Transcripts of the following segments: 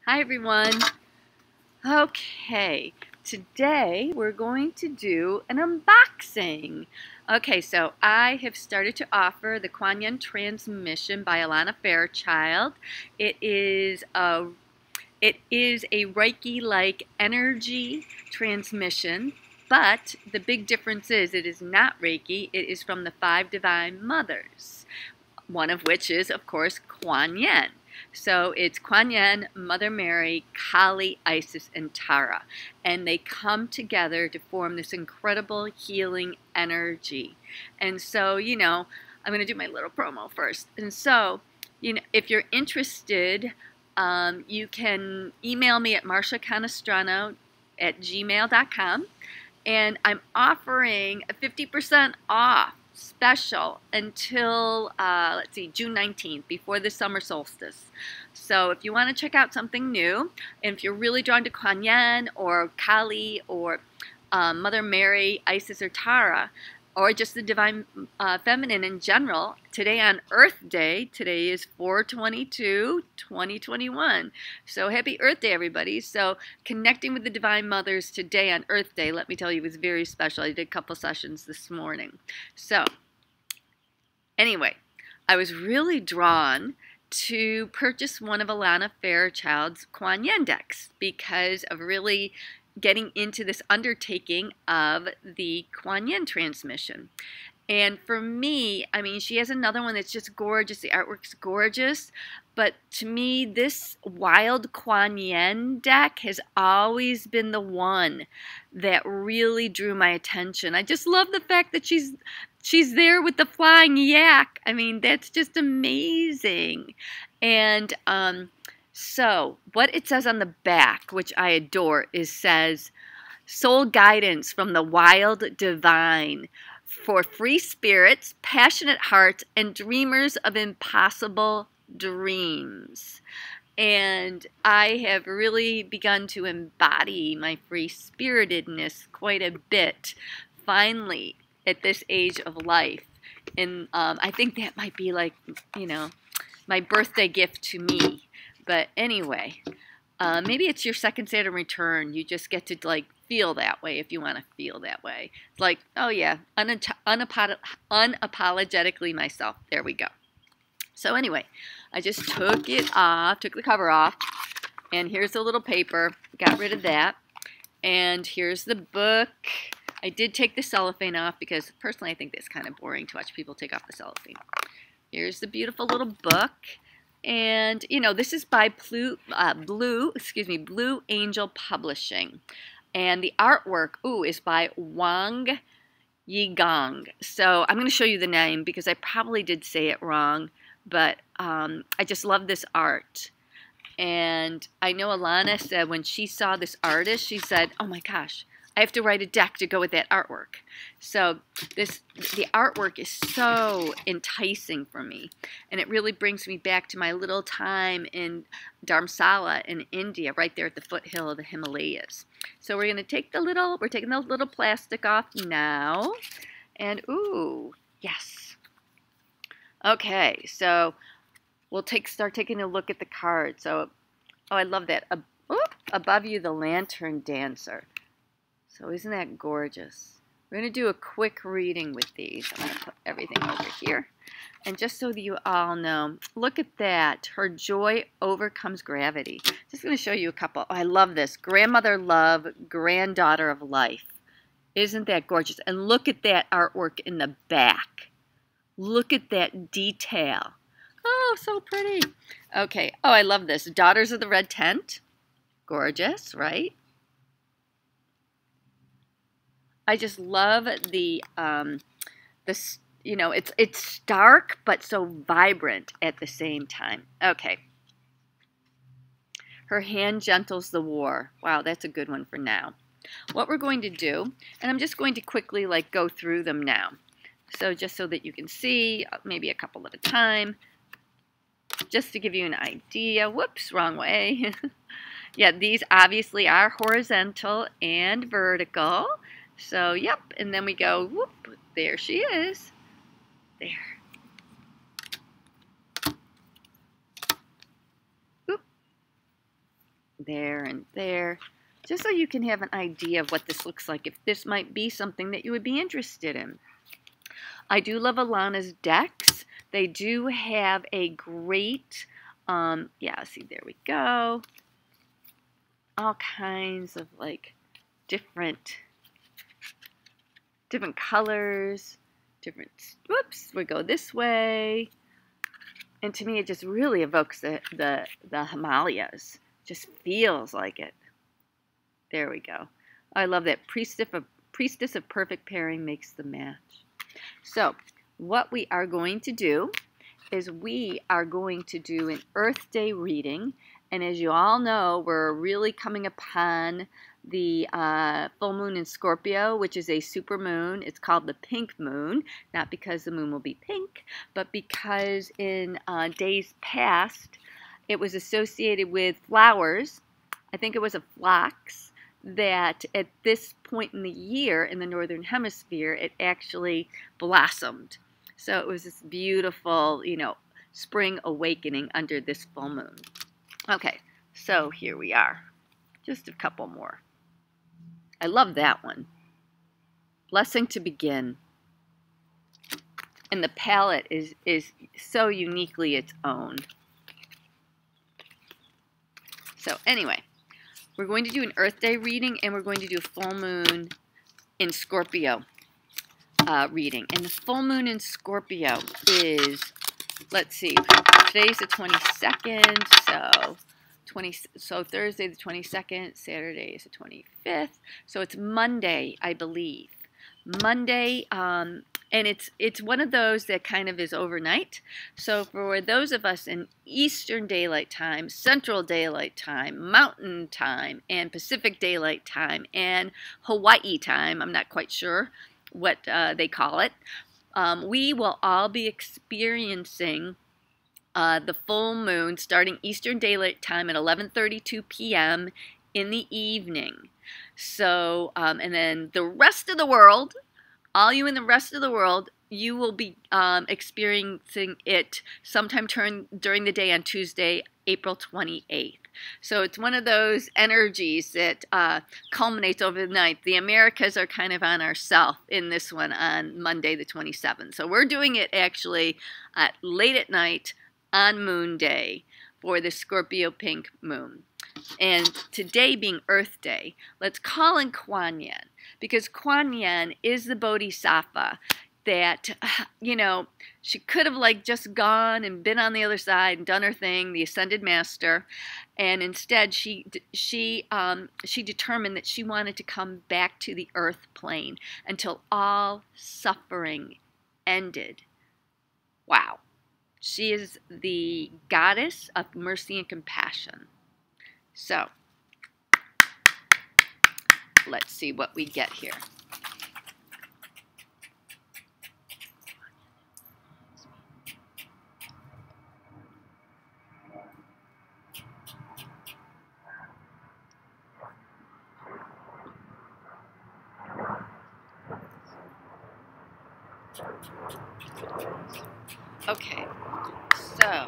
Hi everyone. Okay, today we're going to do an unboxing. Okay, so I have started to offer the Kuan Yin Transmission by Alana Fairchild. It is a Reiki-like energy transmission, but the big difference is it is not Reiki. It is from the 5 Divine Mothers, one of which is, of course, Kuan Yin. So it's Kuan Yin, Mother Mary, Kali, Isis, and Tara. And they come together to form this incredible healing energy. And so, I'm going to do my little promo first. And so, if you're interested, you can email me at marshacanestrano@gmail.com. And I'm offering a 50% off special until, let's see, June 19th, before the summer solstice. So if you want to check out something new, and if you're really drawn to Kuan Yin or Kali or Mother Mary, Isis, or Tara, or just the Divine Feminine in general, today on Earth Day, today is 4/22/2021. So happy Earth Day, everybody. So connecting with the Divine Mothers today on Earth Day, let me tell you, was very special. I did a couple sessions this morning. So anyway, I was really drawn to purchase one of Alana Fairchild's Kuan Yin decks because of really getting into this undertaking of the Kuan Yin transmission. And for me, I mean, she has another one that's just gorgeous. The artwork's gorgeous. But to me, this Wild Kuan Yin deck has always been the one that really drew my attention. I just love the fact that she's there with the flying yak. I mean, that's just amazing. And so what it says on the back, which I adore, says, soul guidance from the wild divine for free spirits, passionate hearts, and dreamers of impossible dreams. And I have really begun to embody my free spiritedness quite a bit, finally, at this age of life. And I think that might be like, my birthday gift to me. But anyway, maybe it's your second Saturn return. You just get to feel that way if you want to feel that way. It's like, oh yeah, unapologetically myself. There we go. So anyway, I just took it off, took the cover off, and here's a little paper. Got rid of that. And here's the book. I did take the cellophane off because personally I think it's kind of boring to watch people take off the cellophane. Here's the beautiful little book. And, this is by Blue Angel Publishing. And the artwork, is by Wang Yigong. So I'm going to show you the name because I probably did say it wrong. But I just love this art. And I know Alana said when she saw this artist, she said, oh my gosh, I have to write a deck to go with that artwork. So the artwork is so enticing for me. And it really brings me back to my little time in Dharamsala in India, right there at the foothill of the Himalayas. So we're going to take we're taking the little plastic off now. And ooh, yes. Okay, so we'll start taking a look at the card. So, I love that. Above you, the Lantern Dancer. So isn't that gorgeous? We're going to do a quick reading with these. I'm going to put everything over here. And just so that you all know, look at that. Her joy overcomes gravity. Just going to show you a couple. Oh, I love this. Grandmother love, granddaughter of life. Isn't that gorgeous? And look at that artwork in the back. Look at that detail. Oh, so pretty. Okay. Oh, I love this. Daughters of the Red Tent. Gorgeous, right? I just love it's dark but so vibrant at the same time. Okay. Her hand gentles the war. Wow, that's a good one for now. What we're going to do, and I'm just going to quickly go through them now. So just so that you can see, maybe a couple at a time, just to give you an idea. Whoops, wrong way. Yeah, these obviously are horizontal and vertical. So, yep, and then we go, whoop, there she is. There. Whoop. there and there, just so you can have an idea of what this looks like, if this might be something that you would be interested in. I do love Alana's decks. They do have a great, yeah, see, there we go. All kinds of like different colors, whoops, we go this way. And to me, it just really evokes the Himalayas. Just feels like it. There we go. I love that. Priestess of perfect pairing makes the match. So what we are going to do is we are going to do an Earth Day reading. And as you all know, we're really coming upon the full moon in Scorpio, which is a super moon. It's called the pink moon, not because the moon will be pink, but because in days past, it was associated with flowers. I think it was a phlox that at this point in the year in the Northern Hemisphere, it actually blossomed. So it was this beautiful, you know, spring awakening under this full moon. Okay, so here we are. Just a couple more. I love that one. Blessing to begin. And the palette is so uniquely its own. So anyway, we're going to do an Earth Day reading, and we're going to do a full moon in Scorpio reading. And the full moon in Scorpio is, let's see, today's the 22nd, so Thursday the 22nd, Saturday is the 25th, so it's Monday, I believe. Monday, and it's one of those that kind of is overnight. So for those of us in Eastern Daylight Time, Central Daylight Time, Mountain Time, and Pacific Daylight Time, and Hawaii Time, I'm not quite sure what they call it, we will all be experiencing the full moon starting Eastern Daylight Time at 11:32 p.m. in the evening. So, and then the rest of the world, all you in the rest of the world, you will be experiencing it sometime during the day on Tuesday, April 28th. So it's one of those energies that culminates over the night. The Americas are kind of on our south in this one on Monday the 27th. So we're doing it actually late at night on Moon Day for the Scorpio pink moon. And today being Earth Day, let's call in Kuan Yin, because Kuan Yin is the bodhisattva that, you know, she could have like just gone and been on the other side and done her thing, the ascended master, and instead she determined that she wanted to come back to the earth plane until all suffering ended. Wow. She is the goddess of mercy and compassion. So, let's see what we get here. Okay, so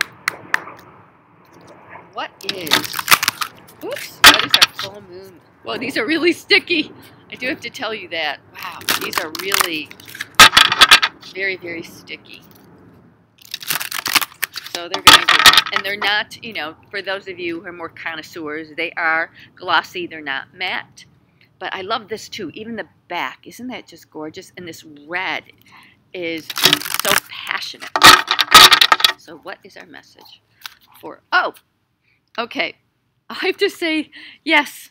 what is our full moon? Whoa, these are really sticky. I do have to tell you that. Wow, these are really very, very sticky. So they're going to be, and they're not, you know, for those of you who are more connoisseurs, they are glossy, they're not matte. But I love this too, even the back. Isn't that just gorgeous? And this red is so passionate. So what is our message for, oh, okay. I have to say, yes,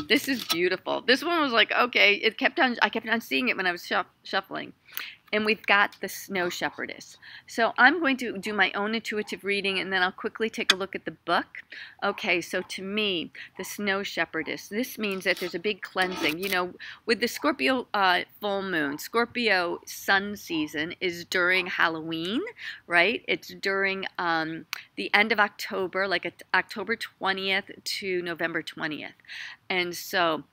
this is beautiful. This one was like, okay, I kept on seeing it when I was shuffling. And we've got the Snow Shepherdess. So I'm going to do my own intuitive reading, and then I'll quickly take a look at the book. Okay, so to me, the Snow Shepherdess, this means that there's a big cleansing. You know, with the Scorpio full moon, Scorpio sun season is during Halloween, right? It's during the end of October, like October 20th to November 20th. And so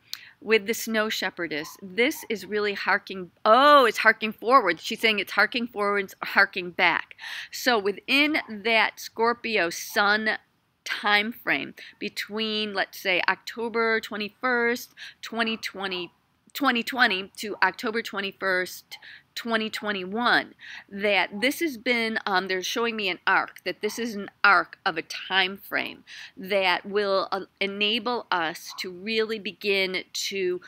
with the Snow Shepherdess, this is really it's harking forward. She's saying it's harking forward, harking back. So within that Scorpio sun time frame between, let's say, October 21st, 2020 to October 21st, 2021, that this has been, they're showing me an arc, that this is an arc of a time frame that will enable us to really begin to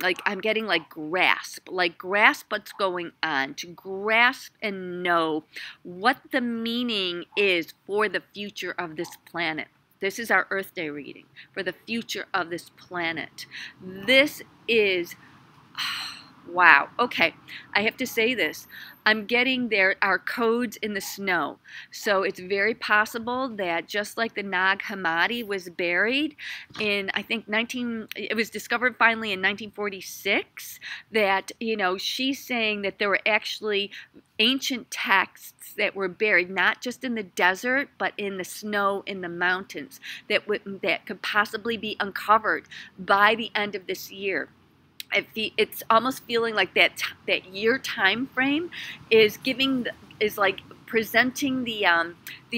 like I'm getting like grasp what's going on, to grasp and know what the meaning is for the future of this planet. This is our Earth Day reading for the future of this planet. This is, wow. Okay, I have to say this. I'm getting there are codes in the snow. So it's very possible that just like the Nag Hammadi was buried in, I think, it was discovered finally in 1946, that, you know, she's saying that there were actually ancient texts that were buried, not just in the desert, but in the snow in the mountains, that could possibly be uncovered by the end of this year. It's almost feeling like that year time frame is like presenting the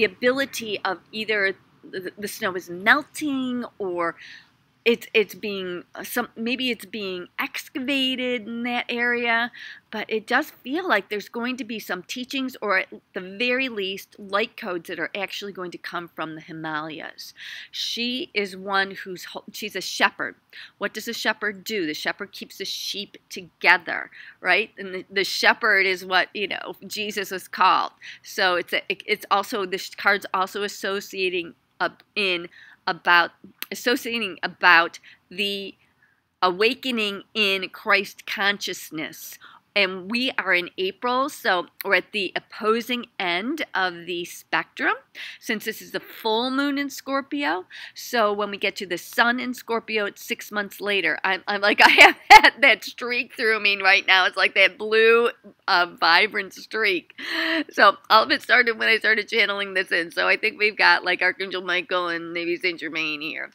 ability of either the snow is melting, or it's being maybe it's being excavated in that area, but it does feel like there's going to be some teachings, or at the very least light codes that are actually going to come from the Himalayas. She is one she's a shepherd. What does a shepherd do? The shepherd keeps the sheep together, right? And the shepherd is what, you know, Jesus was called. So it's also, this card's also associating about the awakening in Christ consciousness. And we are in April, so we're at the opposing end of the spectrum, since this is the full moon in Scorpio. So when we get to the sun in Scorpio, it's 6 months later. I'm like, I have that streak through me right now. It's like that blue, vibrant streak. So all of it started when I started channeling this in. So I think we've got like Archangel Michael and maybe Saint Germain here.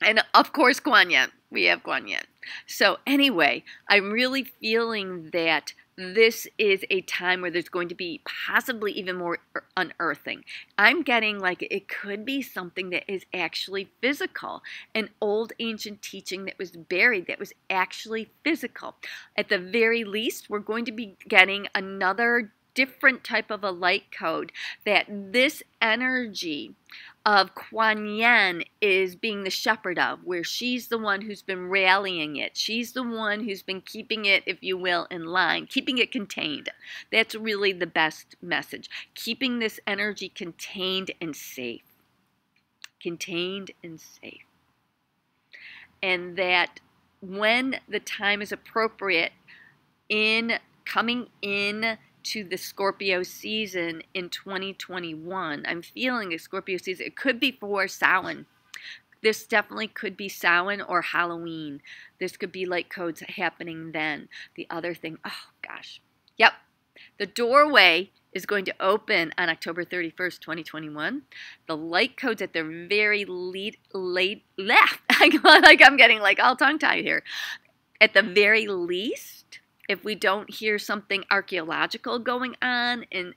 And of course, Kuan Yin. We have Kuan Yin. So anyway, I'm really feeling that this is a time where there's going to be possibly even more unearthing. I'm getting like it could be something that is actually physical, an old ancient teaching that was buried that was actually physical. At the very least, we're going to be getting another different type of a light code, that this energy of Kuan Yin is being the shepherd of, where she's the one who's been rallying it. She's the one who's been keeping it, if you will, in line, keeping it contained. That's really the best message. Keeping this energy contained and safe. Contained and safe. And that when the time is appropriate in coming in to the Scorpio season in 2021. I'm feeling a Scorpio season. It could be for Samhain. This definitely could be Samhain or Halloween. This could be light codes happening then. The other thing, oh gosh. Yep. The doorway is going to open on October 31st, 2021. The light codes at the very late left. Like I'm getting like all tongue-tied here. At the very least, if we don't hear something archaeological going on in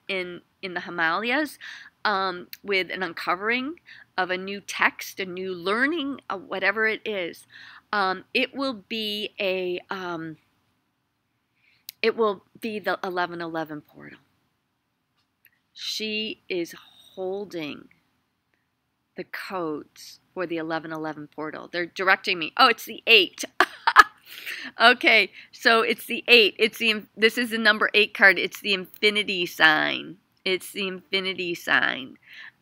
the Himalayas, with an uncovering of a new text, a new learning, whatever it is, it will be the 1111 portal. She is holding the codes for the 1111 portal. They're directing me. Oh, it's the 8. Okay, so it's the 8. This is the number 8 card. It's the infinity sign. It's the infinity sign.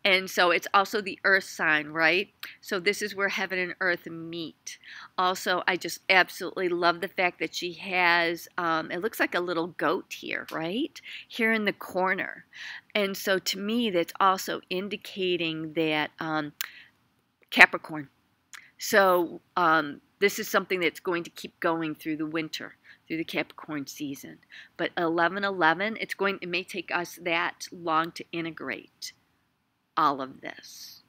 And so it's also the earth sign, right? So this is where heaven and earth meet. Also, I just absolutely love the fact that she has, it looks like a little goat here, right? Here in the corner. And so to me, that's also indicating that Capricorn. So this is something that's going to keep going through the winter, through the Capricorn season. But 1111, it may take us that long to integrate all of this.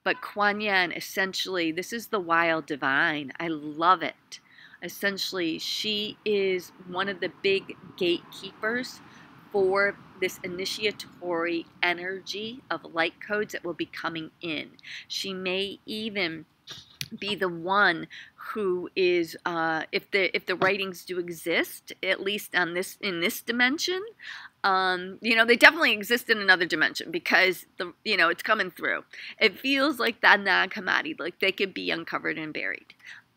But Kuan Yin, essentially, this is the wild divine. I love it. Essentially, she is one of the big gatekeepers for this initiatory energy of light codes that will be coming in. She may even be the one who is, if the writings do exist, at least on this, in this dimension, you know, they definitely exist in another dimension, because it's coming through. It feels like that Nag-Hammadi, like they could be uncovered and buried.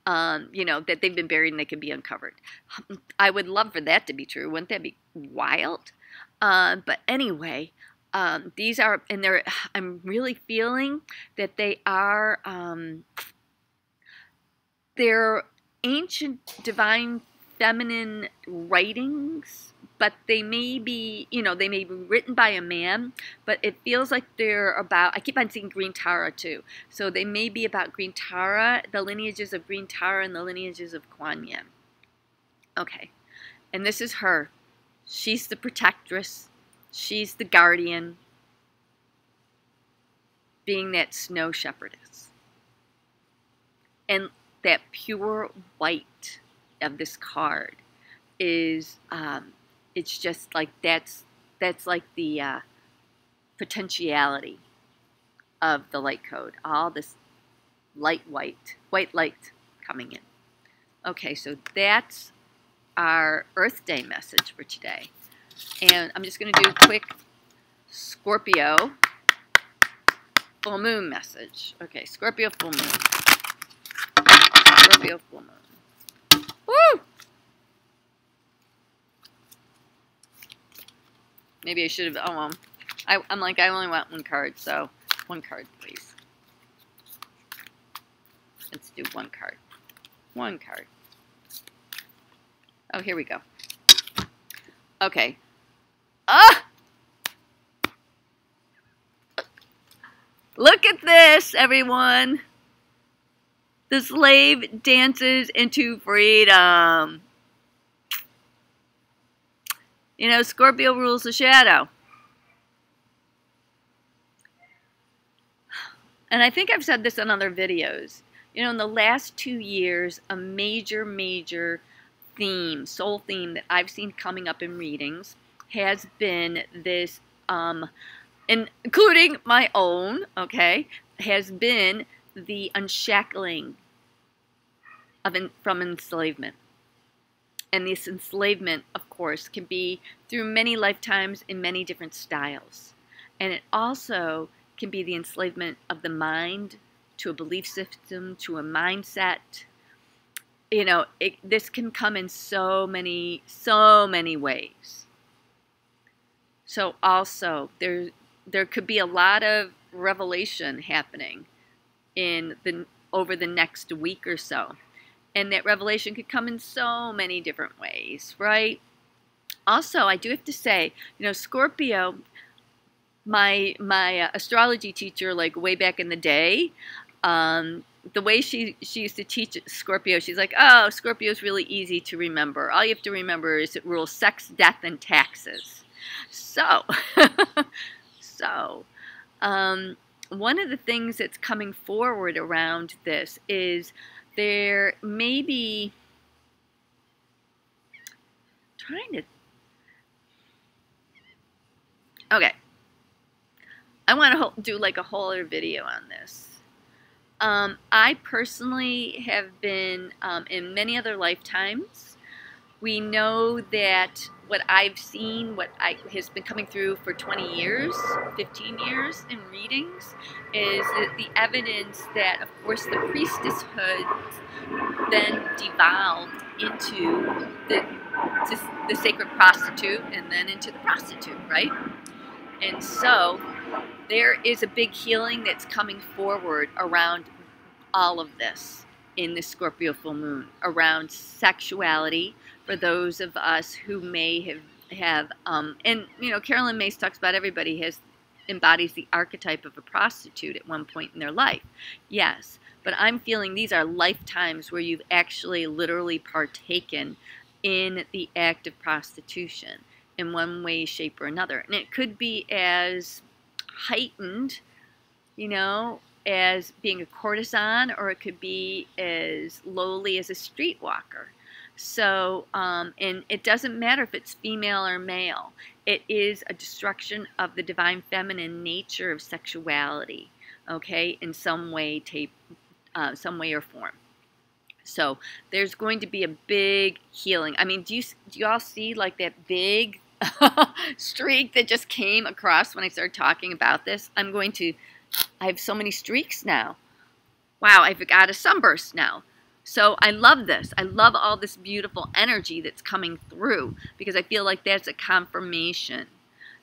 That they've been buried and they can be uncovered. I would love for that to be true. Wouldn't that be wild? But anyway, these are, and I'm really feeling that they are, they're ancient divine feminine writings, but they may be, they may be written by a man, but it feels like they're about, I keep on seeing Green Tara too. So they may be about Green Tara, the lineages of Green Tara and the lineages of Kuan Yin. Okay, and this is her. She's the protectress. She's the guardian, being that snow shepherdess. And that pure white of this card is, it's just like, that's like the potentiality of the light code. All this white light coming in. Okay, so that's our Earth Day message for today. And I'm just going to do a quick Scorpio full moon message. Okay, Scorpio full moon. Scorpio full moon. Woo! Maybe I should have, I'm like, I only want one card, so one card, please. Let's do one card. One card. Oh, here we go. Okay. Ah! Look at this, everyone. The slave dances into freedom. Scorpio rules the shadow. And I think I've said this in other videos. In the last 2 years, a major theme, soul theme that I've seen coming up in readings has been this, including my own, okay, has been the unshackling from enslavement. And this enslavement, of course, can be through many lifetimes in many different styles. And it also can be the enslavement of the mind to a belief system, to a mindset. This can come in so many ways. So also, there could be a lot of revelation happening over the next week or so. And that revelation could come in so many different ways, right? Also, I do have to say, Scorpio, my astrology teacher, like way back in the day, the way she used to teach Scorpio, she's like, oh, Scorpio's really easy to remember. All you have to remember is it rules sex, death, and taxes. So, one of the things that's coming forward around this is there may be okay. I want to do like a whole other video on this. I personally have been in many other lifetimes. We know that what I've seen, has been coming through for 20 years, 15 years in readings, is the evidence that, of course, the priestesshood then devolved into the sacred prostitute and then into the prostitute, right? And so there is a big healing that's coming forward around all of this in the Scorpio full moon, around sexuality for those of us who may have and Carolyn Myss talks about everybody embodies the archetype of a prostitute at one point in their life. Yes, but I'm feeling these are lifetimes where you've actually literally partaken in the act of prostitution in one way, shape, or another. And it could be as heightened, as being a courtesan, or it could be as lowly as a streetwalker. So, and it doesn't matter if it's female or male. It is a destruction of the divine feminine nature of sexuality, okay, in some way, some way or form. So there's going to be a big healing. I mean, do you all see like that big streak that just came across when I started talking about this? I have so many streaks now. Wow, I've got a sunburst now. So I love this. I love all this beautiful energy that's coming through because I feel like that's a confirmation.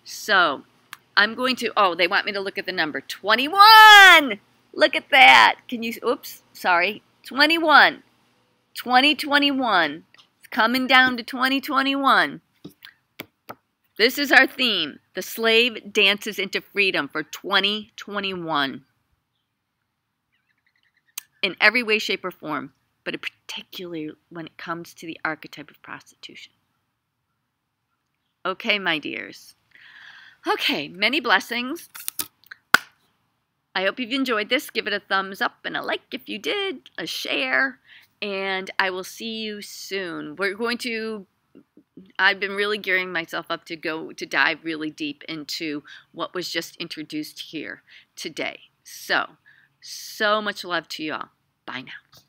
So I'm going to, oh, they want me to look at the number 21. Look at that. Can you, oops, sorry, 21. 2021. It's coming down to 2021. This is our theme. The slave dances into freedom for 2021. In every way, shape, or form, but particularly when it comes to the archetype of prostitution. Okay, my dears. Okay, many blessings. I hope you've enjoyed this. Give it a thumbs up and a like if you did, a share, and I will see you soon. I've been really gearing myself up to dive really deep into what was just introduced here today. So much love to you all. Bye now.